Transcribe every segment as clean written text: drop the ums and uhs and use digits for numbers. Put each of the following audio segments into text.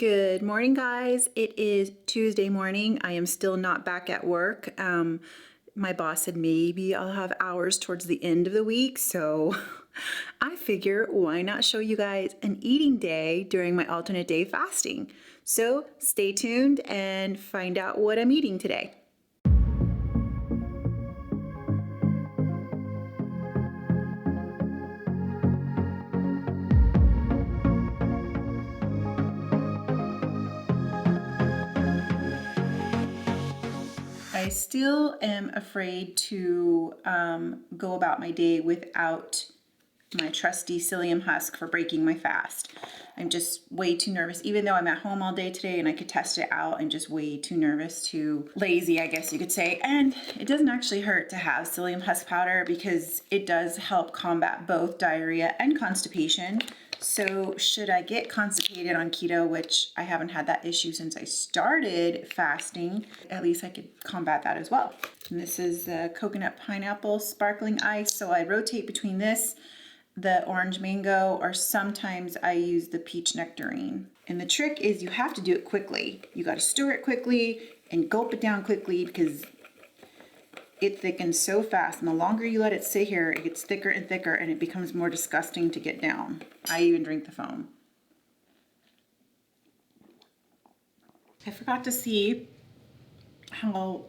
Good morning, guys. It is Tuesday morning. I am still not back at work. My boss said maybe I'll have hours towards the end of the week, so I figure why not show you guys an eating day during my alternate day fasting. So stay tuned and find out what I'm eating today. I still am afraid to go about my day without my trusty psyllium husk for breaking my fast. I'm just way too nervous, even though I'm at home all day today and I could test it out. I'm just way too nervous, too lazy, I guess you could say. And it doesn't actually hurt to have psyllium husk powder because it does help combat both diarrhea and constipation. So should I get constipated on keto, which I haven't had that issue since I started fasting, at least I could combat that as well. And this is the coconut pineapple sparkling ice. So I rotate between this, the orange mango, or sometimes I use the peach nectarine. And the trick is you have to do it quickly. You got to stir it quickly and gulp it down quickly because it thickens so fast, and the longer you let it sit here, it gets thicker and thicker and it becomes more disgusting to get down. I even drink the foam. I forgot to see how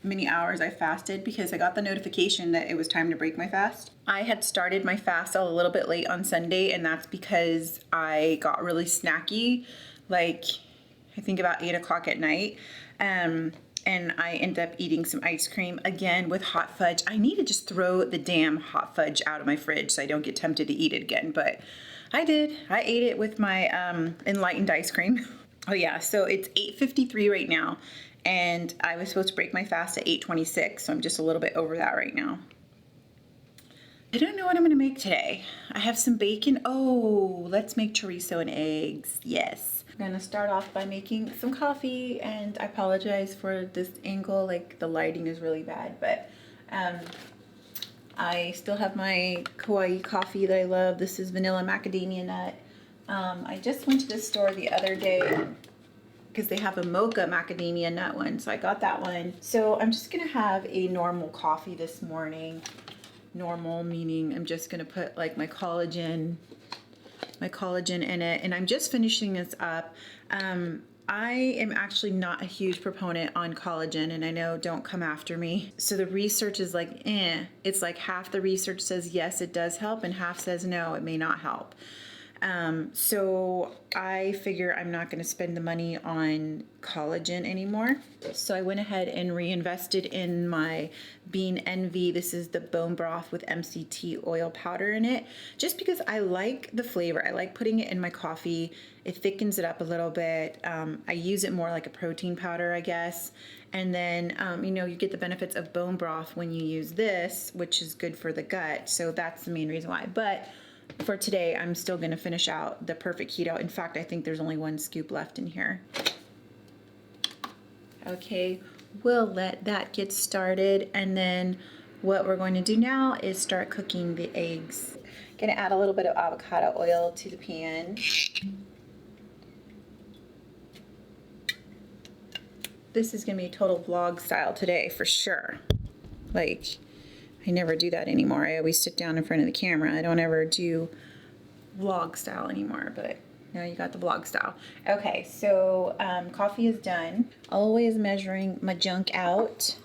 many hours I fasted because I got the notification that it was time to break my fast. I had started my fast a little bit late on Sunday, and that's because I got really snacky, like I think about 8 o'clock at night. And I ended up eating some ice cream again with hot fudge. I need to just throw the damn hot fudge out of my fridge so I don't get tempted to eat it again, but I did. I ate it with my enlightened ice cream. Oh yeah, so it's 8:53 right now, and I was supposed to break my fast at 8:26, so I'm just a little bit over that right now. I don't know what I'm gonna make today. I have some bacon. Oh, let's make chorizo and eggs. Yes. I'm gonna start off by making some coffee, and I apologize for this angle, like the lighting is really bad, but I still have my Kauai coffee that I love. This is vanilla macadamia nut. I just went to the store the other day because they have a mocha macadamia nut one, so I got that one. So I'm just gonna have a normal coffee this morning. Normal meaning I'm just gonna put like my collagen in it, and I'm just finishing this up. I am actually not a huge proponent on collagen, and I know, don't come after me. So the research is like, it's like half the research says yes, it does help, and half says no, it may not help. So I figure I'm not going to spend the money on collagen anymore. So I went ahead and reinvested in my Bean Envy. This is the bone broth with MCT oil powder in it, just because I like the flavor. I like putting it in my coffee. It thickens it up a little bit. I use it more like a protein powder, I guess. And then, you get the benefits of bone broth when you use this, which is good for the gut. So that's the main reason why. But for today, I'm still going to finish out the perfect keto. In fact, I think there's only one scoop left in here. Okay, we'll let that get started, and then what we're going to do now is start cooking the eggs. Going to add a little bit of avocado oil to the pan. This is going to be total vlog style today for sure. Like, I never do that anymore. I always sit down in front of the camera. I don't ever do vlog style anymore, but now you got the vlog style. Okay, so coffee is done. Always measuring my junk out.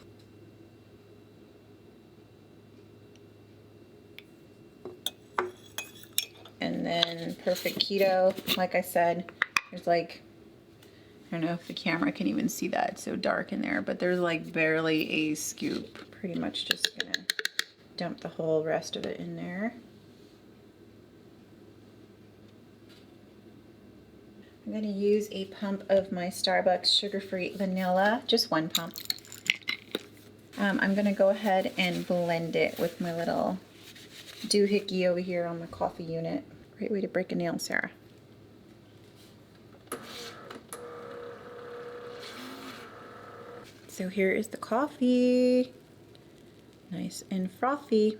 And then perfect keto, like I said, there's like, I don't know if the camera can even see that, it's so dark in there, but there's like barely a scoop. Pretty much just gonna dump the whole rest of it in there. I'm going to use a pump of my Starbucks sugar-free vanilla, just one pump. I'm going to go ahead and blend it with my little doohickey over here on the coffee unit. Great way to break a nail, Sarah. So here is the coffee. Nice and frothy.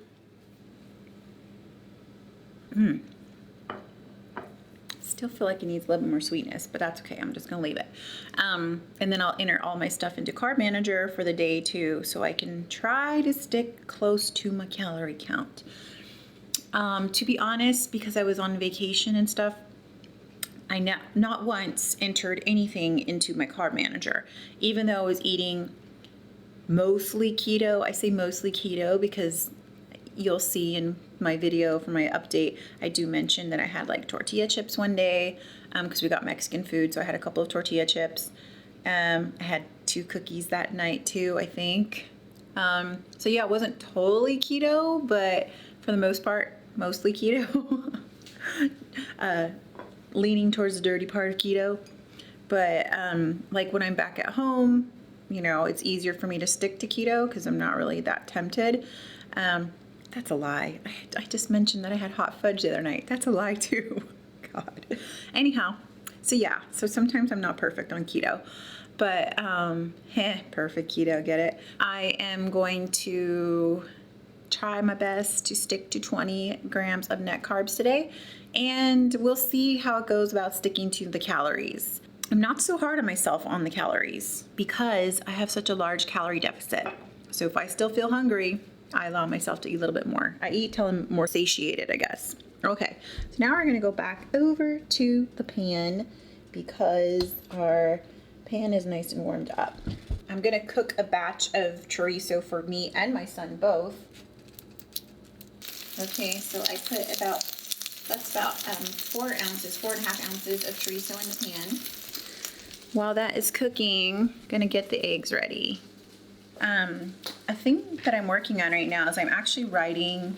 still feel like it needs a little bit more sweetness, but that's okay. I'm just gonna leave it. And then I'll enter all my stuff into Carb Manager for the day too, so I can try to stick close to my calorie count. To be honest, because I was on vacation and stuff, I not once entered anything into my Carb Manager, even though I was eating mostly keto. I say mostly keto because you'll see in my video for my update, I do mention that I had like tortilla chips one day because we got Mexican food, so I had a couple of tortilla chips. I had 2 cookies that night too, I think. So yeah, it wasn't totally keto, but for the most part, mostly keto. Leaning towards the dirty part of keto. But like when I'm back at home, you know, it's easier for me to stick to keto because I'm not really that tempted. That's a lie. I just mentioned that I had hot fudge the other night. That's a lie too. God. Anyhow, so yeah, so sometimes I'm not perfect on keto, but perfect keto, get it? I am going to try my best to stick to 20 grams of net carbs today, and we'll see how it goes about sticking to the calories. I'm not so hard on myself on the calories because I have such a large calorie deficit. So if I still feel hungry, I allow myself to eat a little bit more. I eat till I'm more satiated, I guess. Okay, so now we're gonna go back over to the pan because our pan is nice and warmed up. I'm gonna cook a batch of chorizo for me and my son both. Okay, so I put that's about 4.5 ounces of chorizo in the pan. While that is cooking, I'm gonna get the eggs ready. A thing that I'm working on right now is I'm actually writing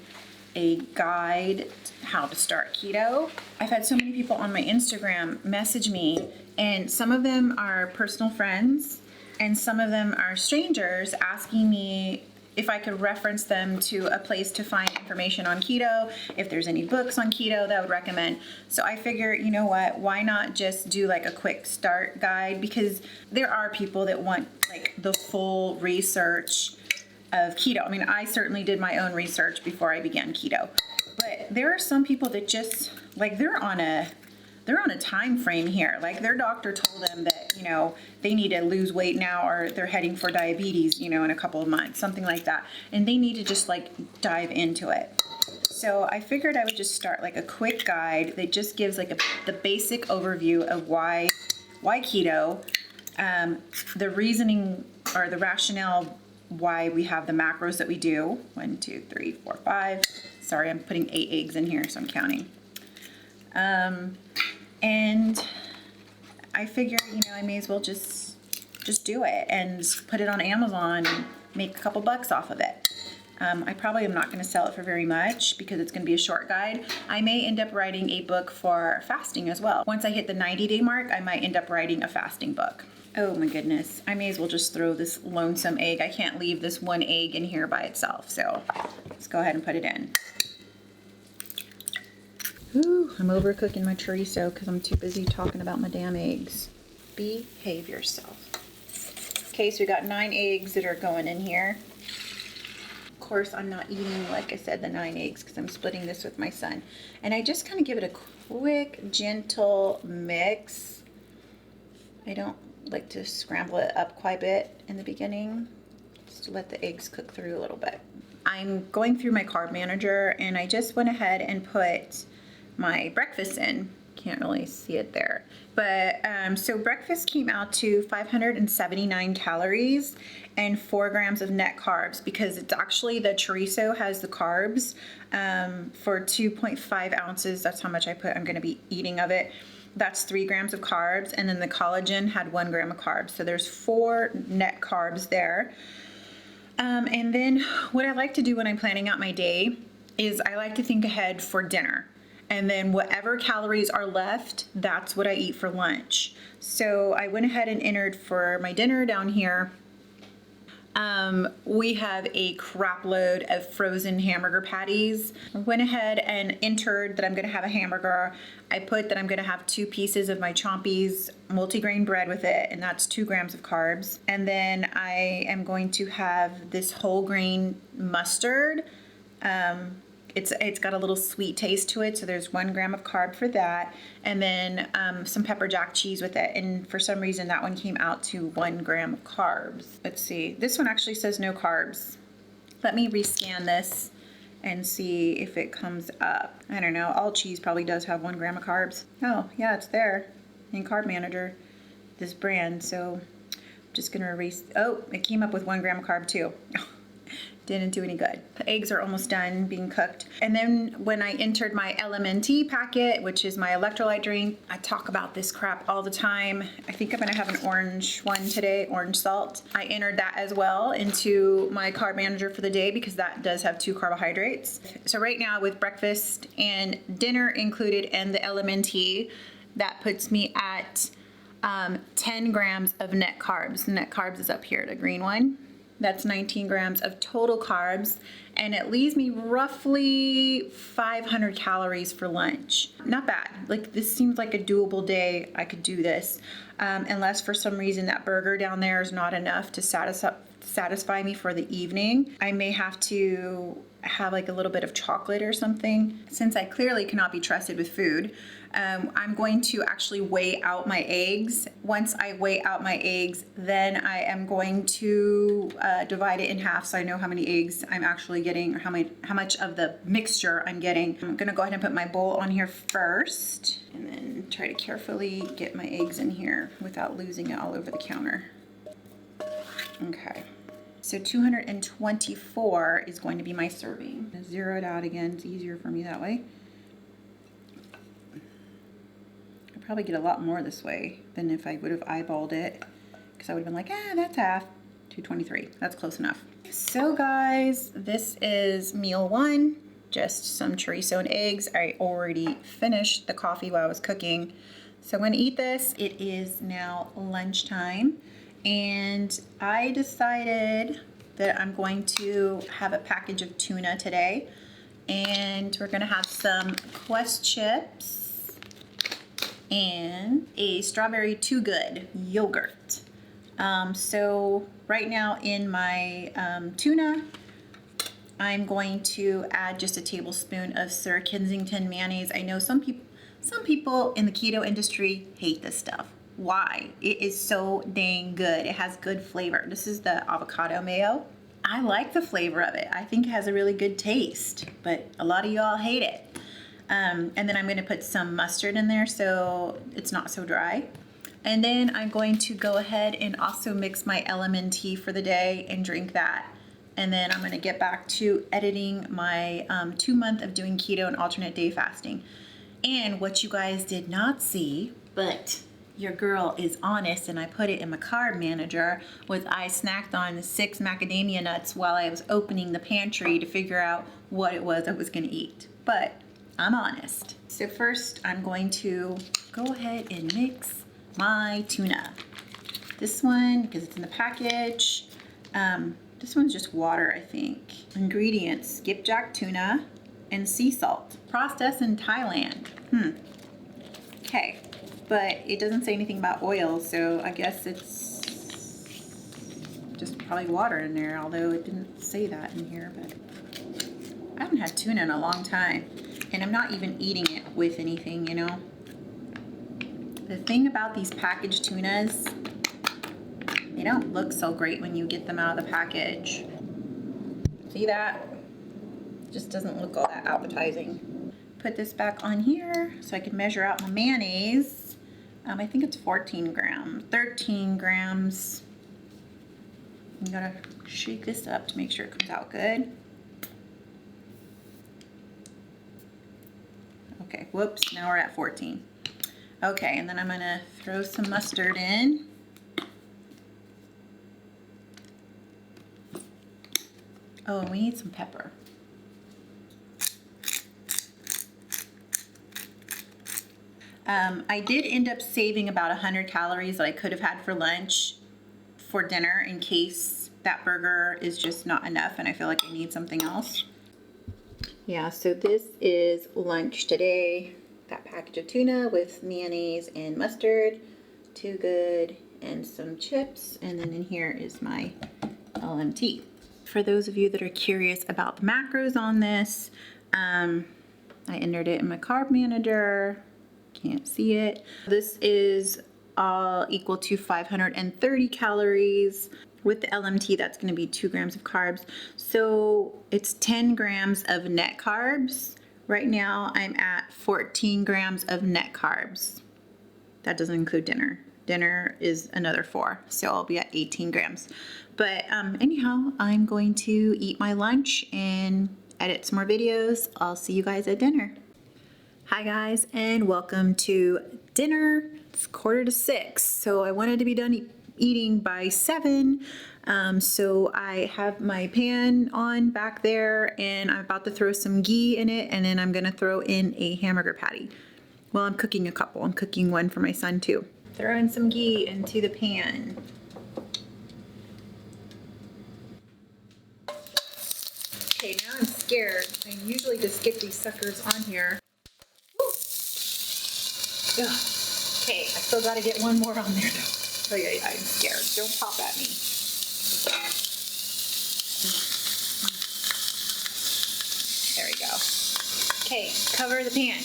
a guide how to start keto. I've had so many people on my Instagram message me, and some of them are personal friends and some of them are strangers asking me if I could reference them to a place to find information on keto, if there's any books on keto that I would recommend. So I figure, you know what, why not just do like a quick start guide? Because there are people that want like the full research of keto. I mean, I certainly did my own research before I began keto, but there are some people that just like they're on a time frame here. Like their doctor told them that, you know, they need to lose weight now or they're heading for diabetes, you know, in a couple of months, something like that. And they need to just like dive into it. So I figured I would just start like a quick guide that just gives like the basic overview of why keto, the reasoning or the rationale why we have the macros that we do. 1, 2, 3, 4, 5. Sorry, I'm putting 8 eggs in here, so I'm counting. And I figured, you know, I may as well just do it and put it on Amazon and make a couple bucks off of it. I probably am not going to sell it for very much because it's going to be a short guide. I may end up writing a book for fasting as well. Once I hit the 90-day mark, I might end up writing a fasting book. Oh my goodness. I may as well just throw this lonesome egg. I can't leave this one egg in here by itself. So let's go ahead and put it in. Ooh, I'm overcooking my chorizo because I'm too busy talking about my damn eggs. Behave yourself. Okay, so we got 9 eggs that are going in here. Of course, I'm not eating, like I said, the 9 eggs because I'm splitting this with my son. And I just kind of give it a quick, gentle mix. I don't like to scramble it up quite a bit in the beginning, just to let the eggs cook through a little bit. I'm going through my Carb Manager and I just went ahead and put my breakfast in. Can't really see it there, but so breakfast came out to 579 calories and 4 grams of net carbs because it's actually the chorizo has the carbs for 2.5 ounces. That's how much I'm going to be eating of it. That's 3 grams of carbs, and then the collagen had 1 gram of carbs. So there's 4 net carbs there. And then what I like to do when I'm planning out my day is I like to think ahead for dinner. And then whatever calories are left, that's what I eat for lunch. So I went ahead and entered for my dinner down here. We have a crap load of frozen hamburger patties. I went ahead and entered that I'm gonna have a hamburger. I put that I'm gonna have 2 pieces of my Chompies multigrain bread with it, and that's 2 grams of carbs. And then I am going to have this whole grain mustard. It's got a little sweet taste to it, so there's 1 gram of carb for that, and then some pepper jack cheese with it. And for some reason, that one came out to 1 gram of carbs. Let's see. This one actually says no carbs. Let me rescan this and see if it comes up. I don't know. All cheese probably does have 1 gram of carbs. Oh, yeah, it's there in Carb Manager, this brand. So I'm just gonna erase. Oh, it came up with 1 gram of carb too. Didn't do any good. The eggs are almost done being cooked. And then when I entered my LMNT packet, which is my electrolyte drink, I talk about this crap all the time. I think I'm gonna have an orange one today, orange salt. I entered that as well into my Carb Manager for the day because that does have 2 carbohydrates. So right now with breakfast and dinner included and the LMNT, that puts me at 10 grams of net carbs. The net carbs is up here, the green one. That's 19 grams of total carbs, and it leaves me roughly 500 calories for lunch. Not bad. Like, this seems like a doable day. I could do this, unless for some reason that burger down there is not enough to satisfy me for the evening. I may have to have like a little bit of chocolate or something. Since I clearly cannot be trusted with food, I'm going to actually weigh out my eggs. Once I weigh out my eggs, then I am going to divide it in half so I know how many eggs I'm actually getting, or how much of the mixture I'm getting. I'm gonna go ahead and put my bowl on here first and then try to carefully get my eggs in here without losing it all over the counter. Okay. So 224 is going to be my serving. Zero it out again, it's easier for me that way. I'd probably get a lot more this way than if I would have eyeballed it, because I would have been like, that's half. 223, that's close enough. So guys, this is meal 1, just some chorizo and eggs. I already finished the coffee while I was cooking. So I'm gonna eat this. It is now lunchtime. And I decided that I'm going to have a package of tuna today. And we're gonna have some Quest chips and a strawberry Too Good yogurt. So right now in my tuna, I'm going to add just a tablespoon of Sir Kensington mayonnaise. I know some people in the keto industry hate this stuff. Why? It is so dang good. It has good flavor. This is the avocado mayo. I like the flavor of it. I think it has a really good taste, but a lot of y'all hate it. And then I'm gonna put some mustard in there so it's not so dry. And then I'm going to go ahead and also mix my LMNT for the day and drink that. And then I'm gonna get back to editing my 2 month of doing keto and alternate day fasting. And what you guys did not see, but your girl is honest, and I put it in my Carb Manager, was I snacked on 6 macadamia nuts while I was opening the pantry to figure out what it was I was gonna eat. But I'm honest. So first I'm going to go ahead and mix my tuna. This one, because it's in the package, this one's just water, I think. Ingredients: skipjack tuna and sea salt. Processed in Thailand. Okay. But it doesn't say anything about oil, so I guess it's just probably water in there, although it didn't say that in here. But I haven't had tuna in a long time, and I'm not even eating it with anything, you know. The thing about these packaged tunas, they don't look so great when you get them out of the package. See that? It just doesn't look all that appetizing. Put this back on here so I can measure out my mayonnaise. I think it's 13 grams. You gotta shake this up to make sure it comes out good. Okay, whoops, now we're at 14. Okay, and then I'm gonna throw some mustard in. Oh, and we need some pepper. I did end up saving about 100 calories that I could have had for lunch for dinner in case that burger is just not enough and I feel like I need something else. Yeah, so this is lunch today. That package of tuna with mayonnaise and mustard, Too Good, and some chips. And then in here is my LMT. For those of you that are curious about the macros on this, I entered it in my Carb Manager. Can't see it. This is all equal to 530 calories. With the LMT, that's going to be 2 grams of carbs. So it's 10 grams of net carbs. Right now, I'm at 14 grams of net carbs. That doesn't include dinner. Dinner is another 4, so I'll be at 18 grams. But anyhow, I'm going to eat my lunch and edit some more videos. I'll see you guys at dinner. Hi guys, and welcome to dinner. It's 5:45, so I wanted to be done eating by 7. So I have my pan on back there, and I'm about to throw some ghee in it, and then I'm gonna throw in a hamburger patty. Well, I'm cooking a couple. I'm cooking one for my son too. Throwing some ghee into the pan. Okay, now I'm scared. I usually just get these suckers on here. Woo. Ugh. Okay, I still gotta get one more on there though. Oh yeah, I'm scared. Don't pop at me. There we go. Okay, cover the pan.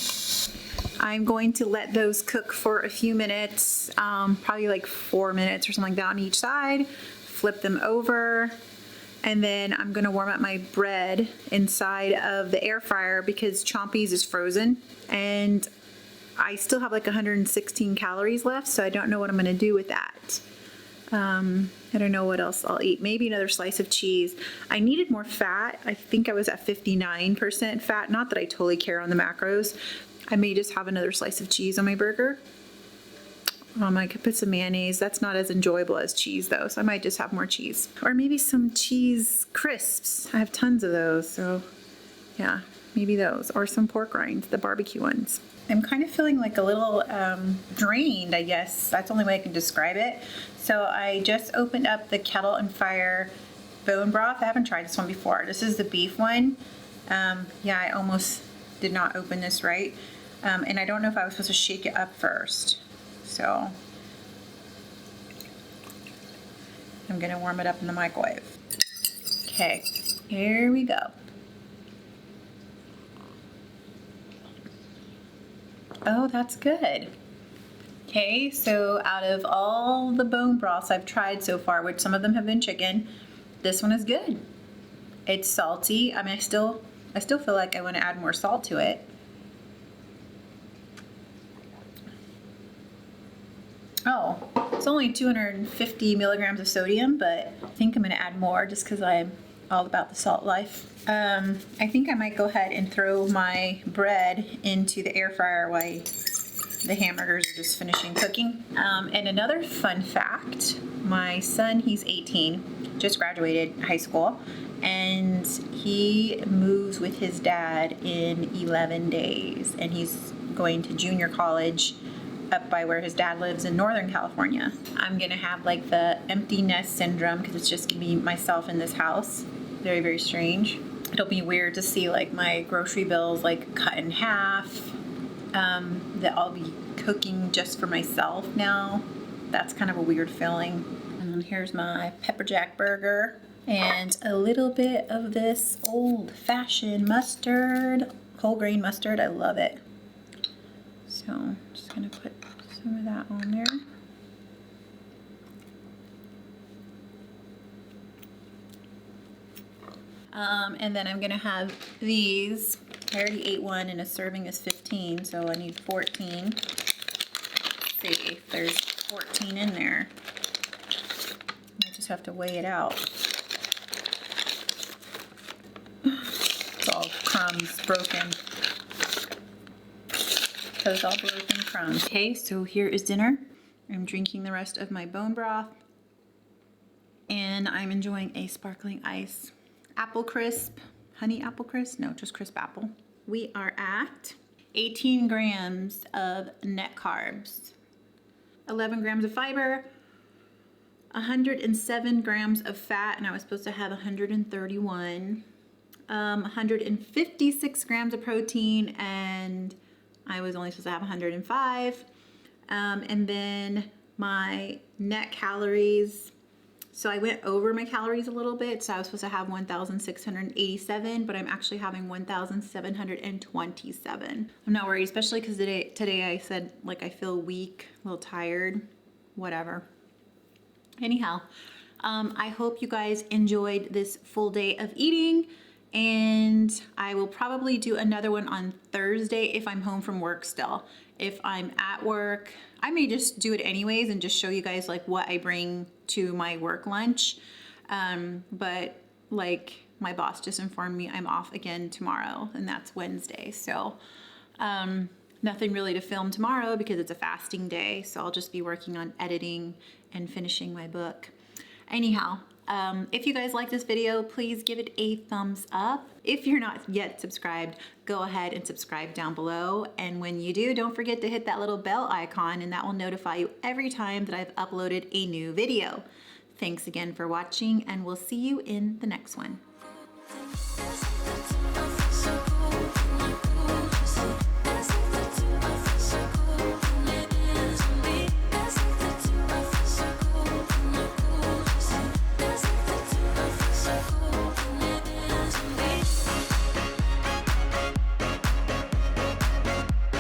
I'm going to let those cook for a few minutes, probably like 4 minutes or something like that on each side. Flip them over. And then I'm gonna warm up my bread inside of the air fryer because Chompy's is frozen. And I still have like 116 calories left, so I don't know what I'm gonna do with that. I don't know what else I'll eat. Maybe another slice of cheese. I needed more fat. I think I was at 59% fat. Not that I totally care on the macros. I may just have another slice of cheese on my burger. I could put some mayonnaise. That's not as enjoyable as cheese though, so I might just have more cheese. Or maybe some cheese crisps. I have tons of those, so yeah, maybe those. Or some pork rinds, the barbecue ones. I'm kind of feeling like a little drained, I guess. That's the only way I can describe it. So I just opened up the Kettle and Fire bone broth. I haven't tried this one before. This is the beef one. Yeah, I almost did not open this right. And I don't know if I was supposed to shake it up first. So I'm gonna warm it up in the microwave. Okay, here we go. Oh, that's good. Okay, so out of all the bone broths I've tried so far, which some of them have been chicken, this one is good. It's salty. I mean, I still feel like I want to add more salt to it. Oh, it's only 250 milligrams of sodium, but I think I'm going to add more just because I'm all about the salt life. I think I might go ahead and throw my bread into the air fryer while the hamburgers are just finishing cooking. And another fun fact, my son, he's 18, just graduated high school, and he moves with his dad in 11 days, and he's going to junior college up by where his dad lives in Northern California. I'm gonna have like the empty nest syndrome because it's just gonna be myself in this house. Very, very strange. It'll be weird to see like my grocery bills like cut in half, that I'll be cooking just for myself now. That's kind of a weird feeling. And then here's my pepper jack burger and a little bit of this old-fashioned mustard, whole grain mustard. I love it. So I'm just gonna put some of that on there. And then I'm gonna have these. I already ate one and a serving is 15, so I need 14. Let's see if there's 14 in there. I just have to weigh it out. It's all crumbs, broken. Those all broken crumbs. Okay, so here is dinner. I'm drinking the rest of my bone broth. And I'm enjoying a sparkling ice. Apple crisp, honey apple crisp? No, just crisp apple. We are at 18 grams of net carbs, 11 grams of fiber, 107 grams of fat, and I was supposed to have 131, 156 grams of protein, and I was only supposed to have 105. And then my net calories So I went over my calories a little bit. So I was supposed to have 1,687, but I'm actually having 1,727. I'm not worried, especially because today I said like I feel weak, a little tired, whatever. Anyhow, I hope you guys enjoyed this full day of eating, and I will probably do another one on Thursday if I'm home from work still. If I'm at work, I may just do it anyways and just show you guys like what I bring to my work lunch. But like my boss just informed me I'm off again tomorrow, and that's Wednesday. So nothing really to film tomorrow because it's a fasting day. So I'll just be working on editing and finishing my book. Anyhow, if you guys like this video, please give it a thumbs up. If you're not yet subscribed, go ahead and subscribe down below. And when you do, don't forget to hit that little bell icon, and that will notify you every time that I've uploaded a new video. Thanks again for watching, and we'll see you in the next one.